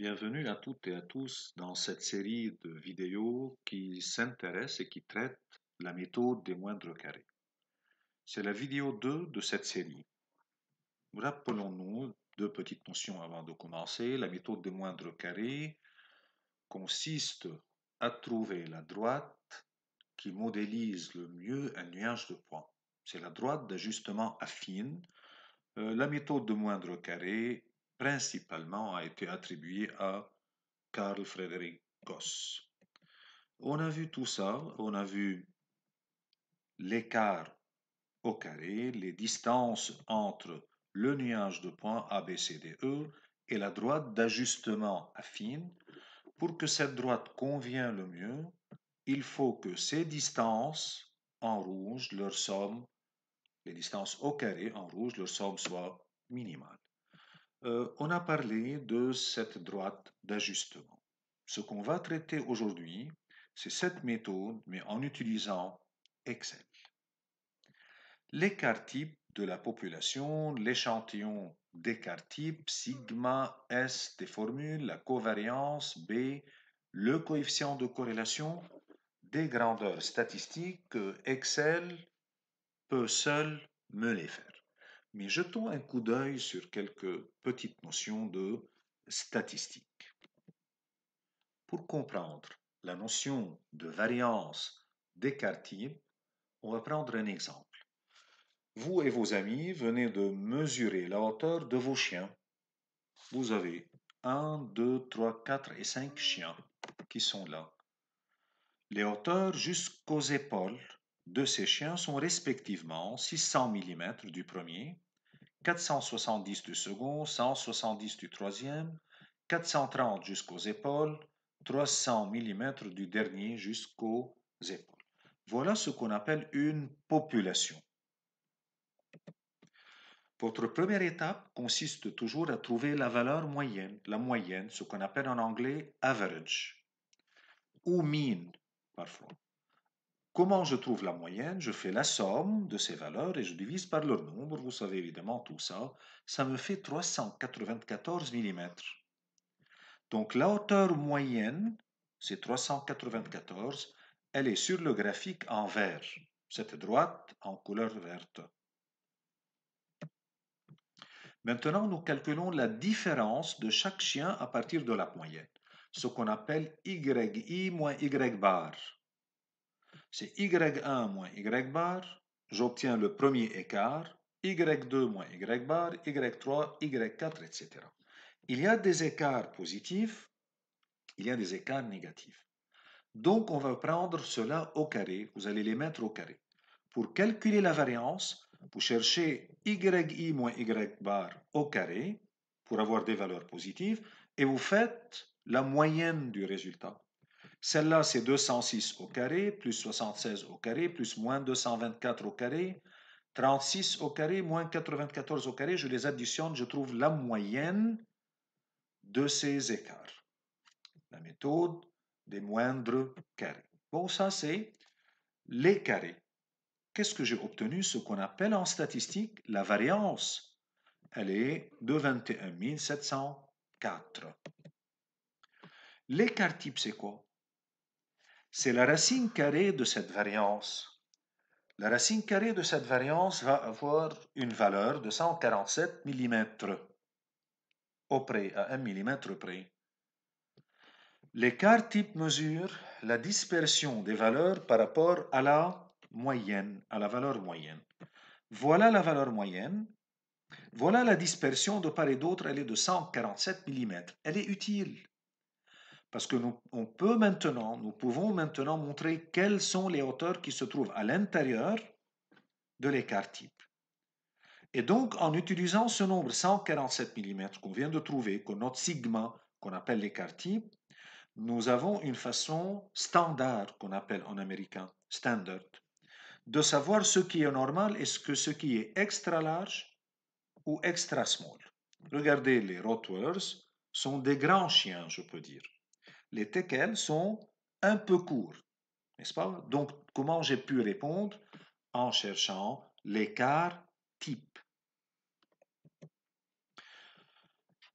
Bienvenue à toutes et à tous dans cette série de vidéos qui s'intéresse et qui traite la méthode des moindres carrés. C'est la vidéo 2 de cette série. Rappelons-nous deux petites notions avant de commencer. La méthode des moindres carrés consiste à trouver la droite qui modélise le mieux un nuage de points. C'est la droite d'ajustement affine. La méthode de moindre carré principalement a été attribuée à Carl Friedrich Gauss. On a vu tout ça, on a vu l'écart au carré, les distances entre le nuage de points A, B, C, D, E et la droite d'ajustement affine. Pour que cette droite convienne le mieux, il faut que ces distances en rouge, leur somme, les distances au carré en rouge, leur somme soit minimale. On a parlé de cette droite d'ajustement. Ce qu'on va traiter aujourd'hui, c'est cette méthode, mais en utilisant Excel. L'écart type de la population, l'échantillon d'écart type, sigma, S des formules, la covariance, B, le coefficient de corrélation, des grandeurs statistiques que Excel peut seul me les faire. Mais jetons un coup d'œil sur quelques petites notions de statistique. Pour comprendre la notion de variance d'écart type, on va prendre un exemple. Vous et vos amis venez de mesurer la hauteur de vos chiens. Vous avez 1, 2, 3, 4 et 5 chiens qui sont là. Les hauteurs jusqu'aux épaules de ces chiens sont respectivement 600 mm du premier, 470 du second, 170 du troisième, 430 jusqu'aux épaules, 300 mm du dernier jusqu'aux épaules. Voilà ce qu'on appelle une population. Votre première étape consiste toujours à trouver la valeur moyenne, la moyenne, ce qu'on appelle en anglais average ou mean parfois. Comment je trouve la moyenne? Je fais la somme de ces valeurs et je divise par leur nombre. Vous savez évidemment tout ça. Ça me fait 394 mm. Donc la hauteur moyenne, c'est 394. Elle est sur le graphique en vert. Cette droite en couleur verte. Maintenant, nous calculons la différence de chaque chien à partir de la moyenne. Ce qu'on appelle YI moins Y bar. C'est Y1 moins Y bar, j'obtiens le premier écart, Y2 moins Y bar, Y3, Y4, etc. Il y a des écarts positifs, il y a des écarts négatifs. Donc, on va prendre cela au carré, vous allez les mettre au carré. Pour calculer la variance, vous cherchez YI moins Y bar au carré, pour avoir des valeurs positives, et vous faites la moyenne du résultat. Celle-là, c'est 206 au carré, plus 76 au carré, plus moins 224 au carré, 36 au carré, moins 94 au carré. Je les additionne, je trouve la moyenne de ces écarts. La méthode des moindres carrés. Bon, ça, c'est les carrés. Qu'est-ce que j'ai obtenu? Ce qu'on appelle en statistique la variance. Elle est de 21 704. L'écart type, c'est quoi? C'est la racine carrée de cette variance. La racine carrée de cette variance va avoir une valeur de 147 mm à 1 mm près. L'écart type mesure la dispersion des valeurs par rapport à la moyenne, à la valeur moyenne. Voilà la valeur moyenne. Voilà la dispersion de part et d'autre, elle est de 147 mm. Elle est utile parce que nous pouvons maintenant montrer quelles sont les hauteurs qui se trouvent à l'intérieur de l'écart type. Et donc, en utilisant ce nombre 147 mm qu'on vient de trouver, qu'on note sigma, qu'on appelle l'écart type, nous avons une façon standard, qu'on appelle en américain standard, de savoir ce qui est normal et ce qui est extra large ou extra small. Regardez, les Rottweilers sont des grands chiens, je peux dire. Les teckels sont un peu courts, n'est-ce pas? Donc, comment j'ai pu répondre? En cherchant l'écart type.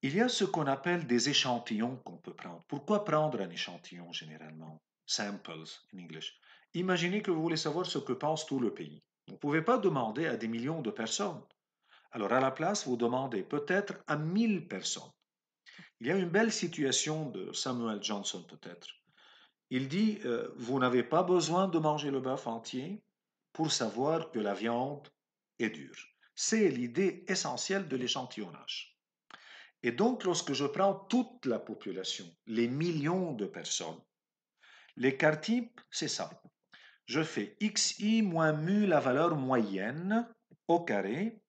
Il y a ce qu'on appelle des échantillons qu'on peut prendre. Pourquoi prendre un échantillon généralement? Samples in English. Imaginez que vous voulez savoir ce que pense tout le pays. Vous ne pouvez pas demander à des millions de personnes. Alors à la place, vous demandez peut-être à 1000 personnes. Il y a une belle situation de Samuel Johnson peut-être. Il dit, vous n'avez pas besoin de manger le bœuf entier pour savoir que la viande est dure. C'est l'idée essentielle de l'échantillonnage. Et donc, lorsque je prends toute la population, les millions de personnes, l'écart type, c'est ça. Je fais xi moins mu la valeur moyenne au carré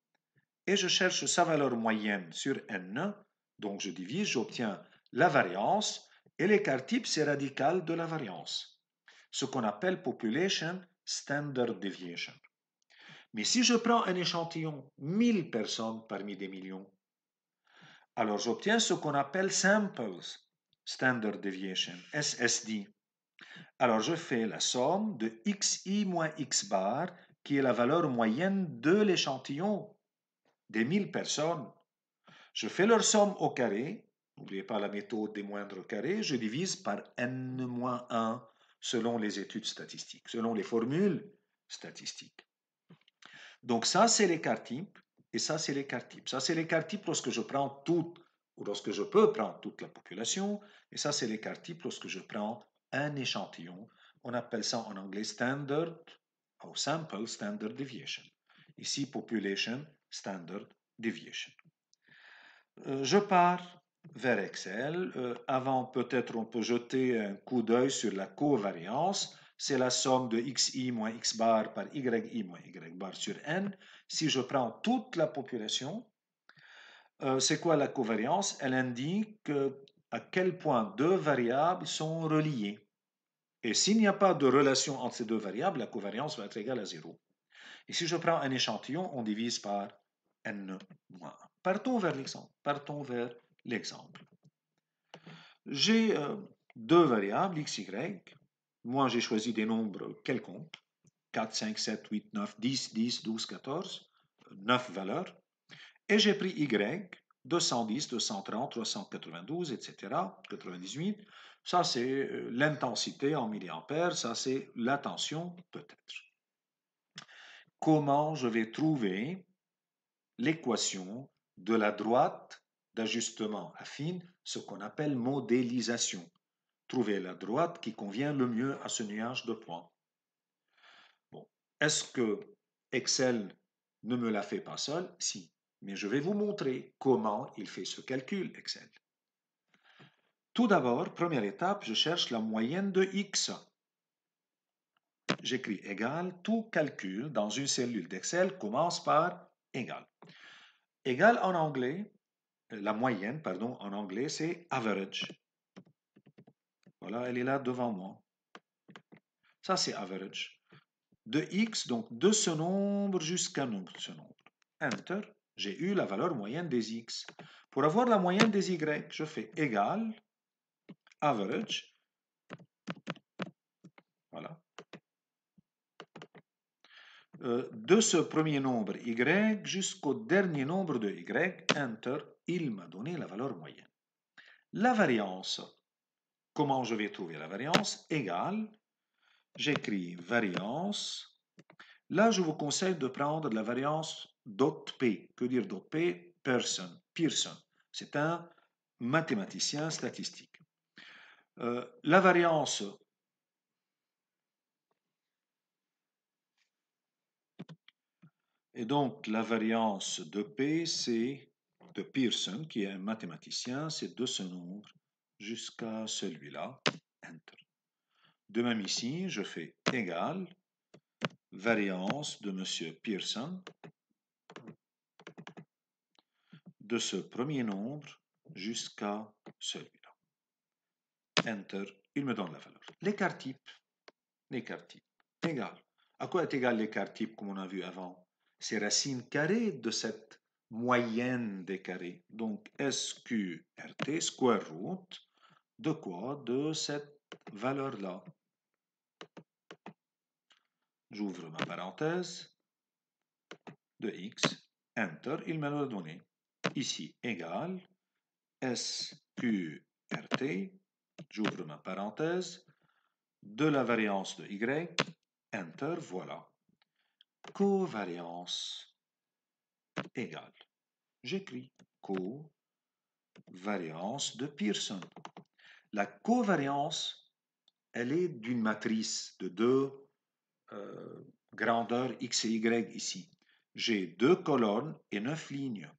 et je cherche sa valeur moyenne sur n. Donc, je divise, j'obtiens la variance et l'écart type, c'est radical de la variance. Ce qu'on appelle population standard deviation. Mais si je prends un échantillon, 1000 personnes parmi des millions, alors j'obtiens ce qu'on appelle samples standard deviation, SSD. Alors je fais la somme de xi moins x bar, qui est la valeur moyenne de l'échantillon des 1000 personnes. Je fais leur somme au carré, n'oubliez pas la méthode des moindres carrés, je divise par n-1 selon les études statistiques, selon les formules statistiques. Donc ça, c'est l'écart type, et ça, c'est l'écart type. Ça, c'est l'écart type lorsque je prends toute, ou lorsque je peux prendre toute la population, et ça, c'est l'écart type lorsque je prends un échantillon. On appelle ça en anglais standard, ou sample standard deviation. Ici, population standard deviation. Je pars vers Excel. Avant, peut-être on peut jeter un coup d'œil sur la covariance. C'est la somme de xi moins x bar par yi moins y bar sur n. Si je prends toute la population, c'est quoi la covariance? Elle indique à quel point deux variables sont reliées. Et s'il n'y a pas de relation entre ces deux variables, la covariance va être égale à 0. Et si je prends un échantillon, on divise par n-1. Partons vers l'exemple. Partons vers l'exemple. J'ai deux variables, x, y. Moi, j'ai choisi des nombres quelconques. 4, 5, 7, 8, 9, 10, 10, 12, 14. 9 valeurs. Et j'ai pris y, 210, 230, 392, etc., 98. Ça, c'est l'intensité en milliampères. Ça, c'est la tension, peut-être. Comment je vais trouver l'équation de la droite d'ajustement affine, ce qu'on appelle modélisation? Trouver la droite qui convient le mieux à ce nuage de points. Bon, est-ce que Excel ne me la fait pas seul? Si, mais je vais vous montrer comment il fait ce calcul, Excel. Tout d'abord, première étape, je cherche la moyenne de x. J'écris égal, tout calcul dans une cellule d'Excel commence par égal. Égal en anglais, la moyenne, pardon, en anglais, c'est average. Voilà, elle est là devant moi. Ça, c'est average. De x, donc de ce nombre jusqu'à ce nombre. Enter, j'ai eu la valeur moyenne des x. Pour avoir la moyenne des y, je fais égal, average, voilà. De ce premier nombre y jusqu'au dernier nombre de y, enter, il m'a donné la valeur moyenne. La variance, comment je vais trouver la variance? Égal, j'écris variance. Là, je vous conseille de prendre la variance .p. Que dire .p? Pearson. C'est un mathématicien statistique. La variance, et donc la variance de P, c'est de Pearson, qui est un mathématicien, c'est de ce nombre jusqu'à celui-là. Enter. De même ici, je fais égal variance de M. Pearson de ce premier nombre jusqu'à celui-là. Enter, il me donne la valeur. L'écart type, égal. À quoi est égal l'écart type comme on a vu avant? C'est racine carrée de cette moyenne des carrés. Donc SQRT, square root, de quoi? De cette valeur-là. J'ouvre ma parenthèse de x, enter, il me l'a donné. Ici, égal, SQRT, j'ouvre ma parenthèse, de la variance de Y, Enter, voilà. Covariance égale. J'écris covariance de Pearson. La covariance, elle est d'une matrice de deux grandeurs x et y ici. J'ai 2 colonnes et 9 lignes.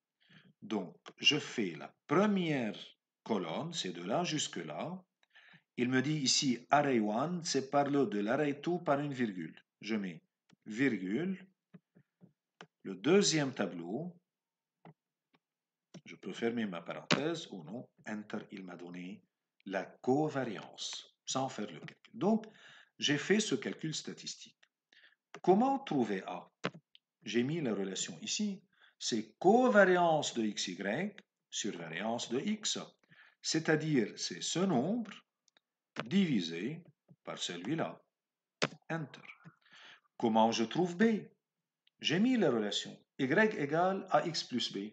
Donc, je fais la première colonne, c'est de là jusque là. Il me dit ici array 1, sépare-le de l'array 2 par une virgule. Je mets virgule. Le deuxième tableau, je peux fermer ma parenthèse ou non, Enter, il m'a donné la covariance, sans faire le calcul. Donc, j'ai fait ce calcul statistique. Comment trouver A? J'ai mis la relation ici. C'est covariance de xy sur variance de x. C'est-à-dire, c'est ce nombre divisé par celui-là. Enter. Comment je trouve B? J'ai mis la relation y égale ax plus b.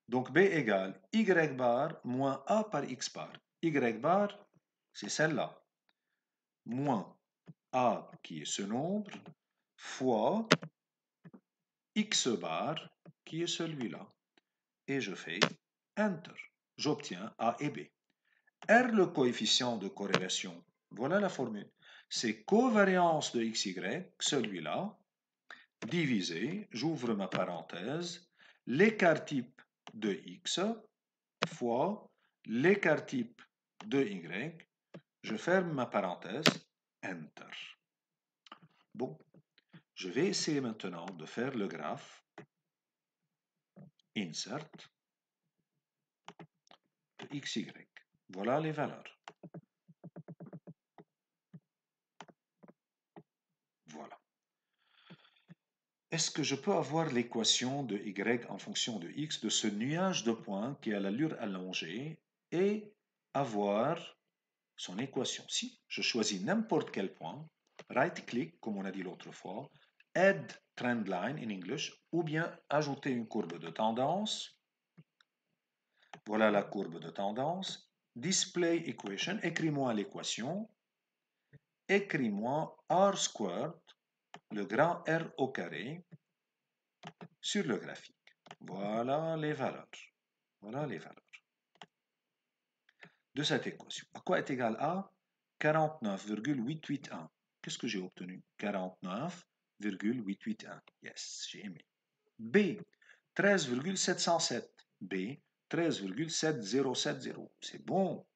Donc b égale y bar moins a par x bar. Y bar, c'est celle-là. Moins a qui est ce nombre, fois x bar qui est celui-là. Et je fais Enter. J'obtiens A et B. R, le coefficient de corrélation, voilà la formule. C'est covariance de xy, celui-là, divisé, j'ouvre ma parenthèse, l'écart type de x fois l'écart type de y, je ferme ma parenthèse, Enter. Bon, je vais essayer maintenant de faire le graphe, Insert, de xy. Voilà les valeurs. Voilà. Est-ce que je peux avoir l'équation de y en fonction de x de ce nuage de points qui a l'allure allongée et avoir son équation? Si je choisis n'importe quel point, right-click, comme on a dit l'autre fois, add trend line in English, ou bien ajouter une courbe de tendance. Voilà la courbe de tendance. Display equation, écris-moi l'équation. Écris-moi r squared, le grand R au carré, sur le graphique. Voilà les valeurs. Voilà les valeurs de cette équation. À quoi est égal A? 49,881. Qu'est-ce que j'ai obtenu? 49,881. Yes, j'ai aimé. B, 13,707. B, 13,7070. C'est bon.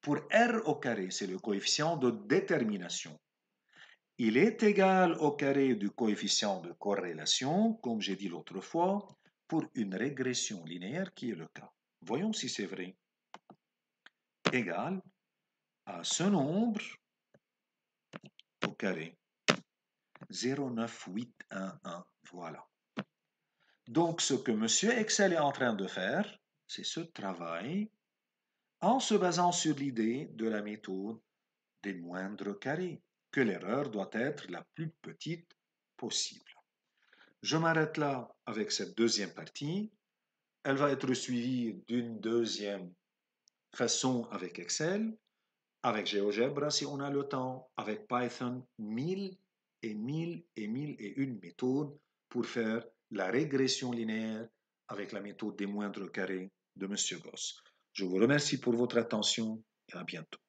Pour R au carré, c'est le coefficient de détermination. Il est égal au carré du coefficient de corrélation, comme j'ai dit l'autre fois, pour une régression linéaire qui est le cas. Voyons si c'est vrai. Égal à ce nombre au carré. 0,9811. Voilà. Donc, ce que M. Excel est en train de faire, c'est ce travail en se basant sur l'idée de la méthode des moindres carrés, que l'erreur doit être la plus petite possible. Je m'arrête là avec cette deuxième partie. Elle va être suivie d'une deuxième façon avec Excel, avec GeoGebra si on a le temps, avec Python, 1000 et 1000 et 1000 et une méthodes pour faire la régression linéaire avec la méthode des moindres carrés de M. Gauss. Je vous remercie pour votre attention et à bientôt.